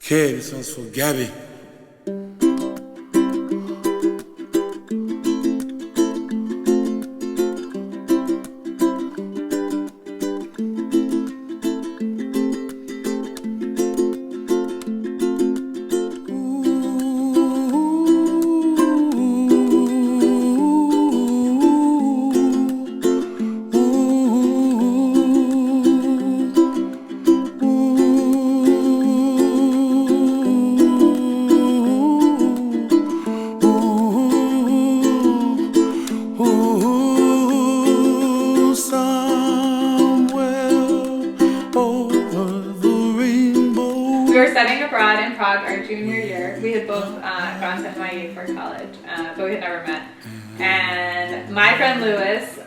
Okay, this one's for Gabby. We were studying abroad in Prague our junior year. We had both gone to NYU for college, but we had never met. And my friend Lewis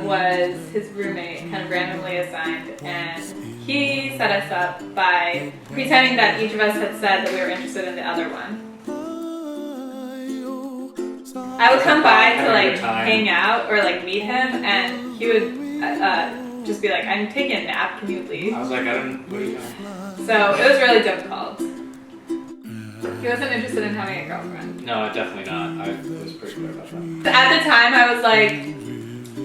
was his roommate, kind of randomly assigned, and he set us up by pretending that each of us had said that we were interested in the other one. I would come by to like hang out or like meet him, and he would just be like, "I'm taking a nap, can you leave?" I was like, what are you doing? So it was really difficult. He wasn't interested in having a girlfriend. No, definitely not. I was pretty clear about that. At the time, I was like,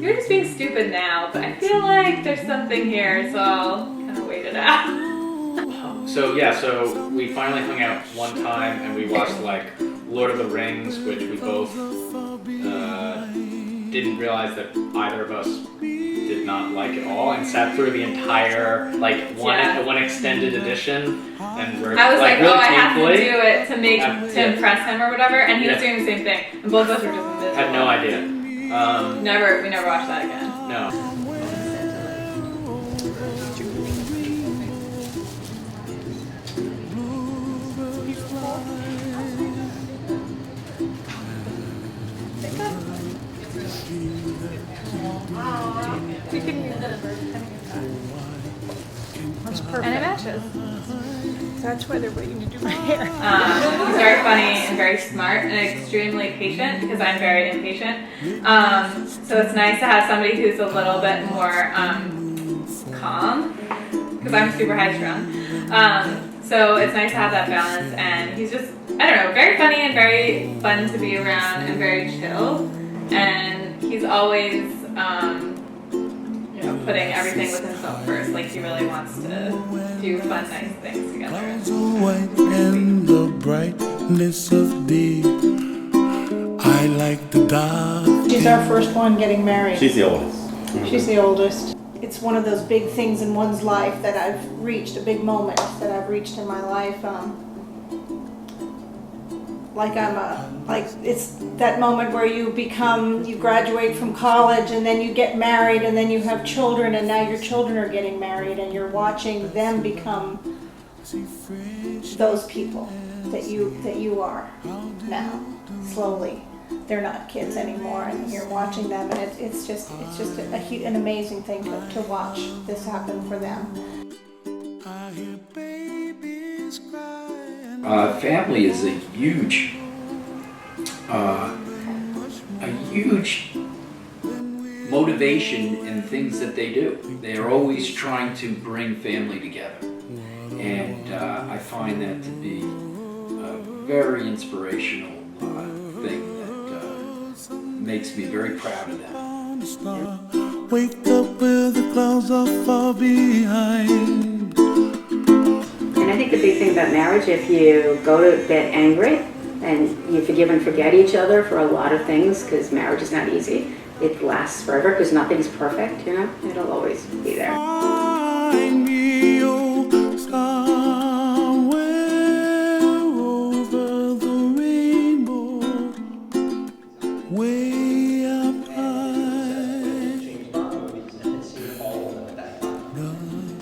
"You're just being stupid now, but I feel like there's something here, so I'll kind of wait it out." So yeah, so we finally hung out one time and we watched like Lord of the Rings, which we both didn't realize that either of us did not like at all, and sat through the entire like one extended edition, and we're I was like, really "Oh, I have to painfully do it to impress him or whatever," and he was doing the same thing, and both of us were just miserable. had no idea. We never watched that again. No. That's perfect. And it matches. That's why they're waiting to do my hair. He's very funny and very smart and extremely patient because I'm very impatient. So it's nice to have somebody who's a little bit more calm because I'm super high strung. So it's nice to have that balance, and he's just, I don't know, very funny and very fun to be around and very chill. And he's always, putting everything with himself first. Like he really wants to do fun, nice things together. And the brightness of day. I like the dark. She's our first one getting married. She's the oldest. She's the oldest. It's one of those big things in one's life that I've reached, a big moment that I've reached in my life. It's that moment where you graduate from college and then you get married and then you have children and now your children are getting married and you're watching them become those people that you are now, slowly. They're not kids anymore and you're watching them, and it's just an amazing thing to watch this happen for them. I hear babies cry. Family is a huge motivation in things that they do. They are always trying to bring family together, and I find that to be a very inspirational thing that makes me very proud of them. Wake up where the clouds are far behind. And I think the big thing about marriage, if you go to bed angry and you forgive and forget each other for a lot of things, because marriage is not easy, it lasts forever because nothing's perfect, it'll always be there. Find me, oh, somewhere over the rainbow, way up high.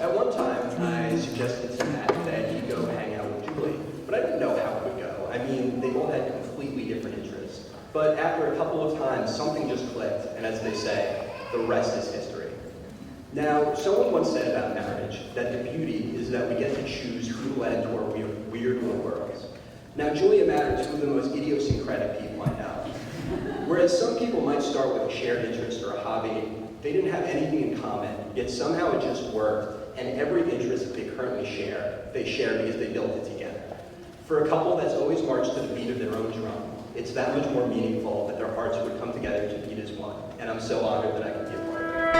At one time, I suggested to Matt that he go hang out with Julie, but I didn't know how it would go. I mean, they both had completely different interests. But after a couple of times, something just clicked, and as they say, the rest is history. Now, someone once said about marriage that the beauty is that we get to choose who to let into our weird little worlds. Now, Julie and Matt are two of the most idiosyncratic people I know. Whereas some people might start with a shared interest or a hobby, they didn't have anything in common, yet somehow it just worked, and every interest that they currently share, they share because they built it together. For a couple that's always marched to the beat of their own drum, it's that much more meaningful that their hearts would come together to beat as one. And I'm so honored that I can be a part of it.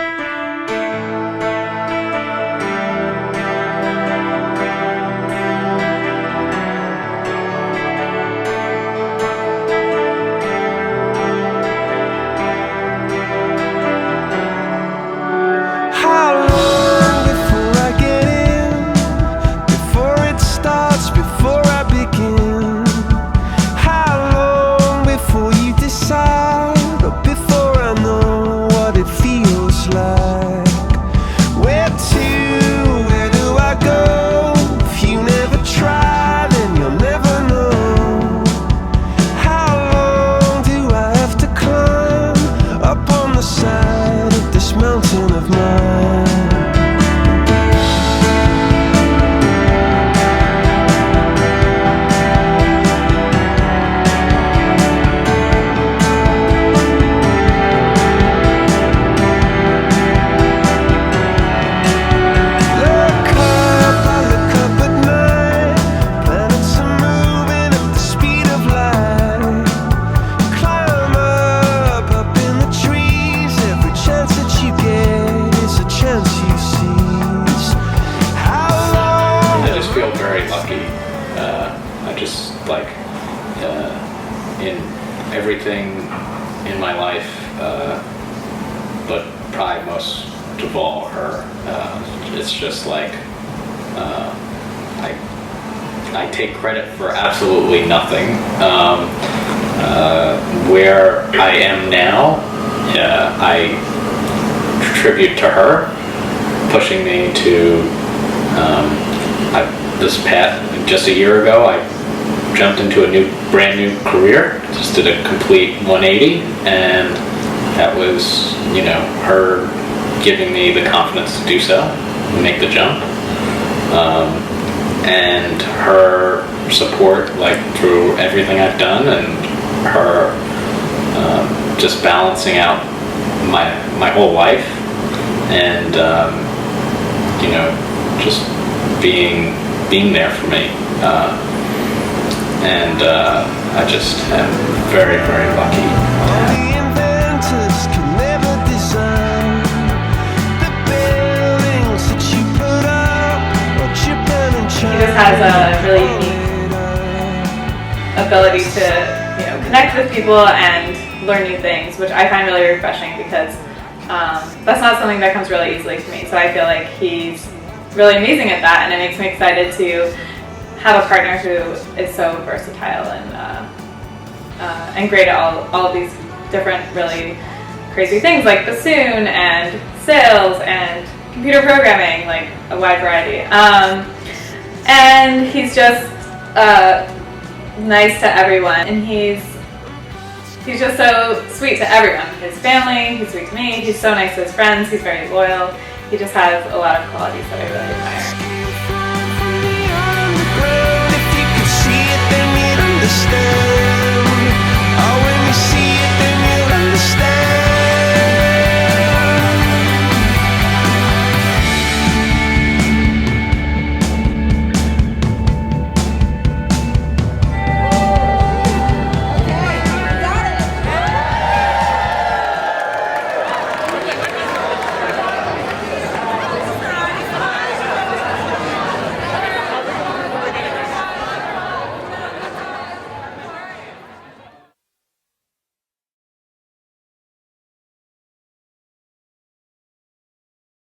In everything in my life, but probably most of all her. It's just like I take credit for absolutely nothing. Where I am now, I attribute to her pushing me to this path. Just a year ago, I jumped into a brand new career, just did a complete 180, and that was, you know, her giving me the confidence to do so, make the jump, and her support, like, through everything I've done, and her just balancing out my whole life, and you know, just being there for me. And I just am very, very lucky. He just has a really unique ability to, you know, connect with people and learn new things, which I find really refreshing because that's not something that comes really easily to me. So I feel like he's really amazing at that, and it makes me excited to have a partner who is so versatile and great at all of these different really crazy things like bassoon and sales and computer programming, like a wide variety. And he's just nice to everyone, and he's just so sweet to everyone. His family, he's sweet to me, he's so nice to his friends, he's very loyal. He just has a lot of qualities that I really admire.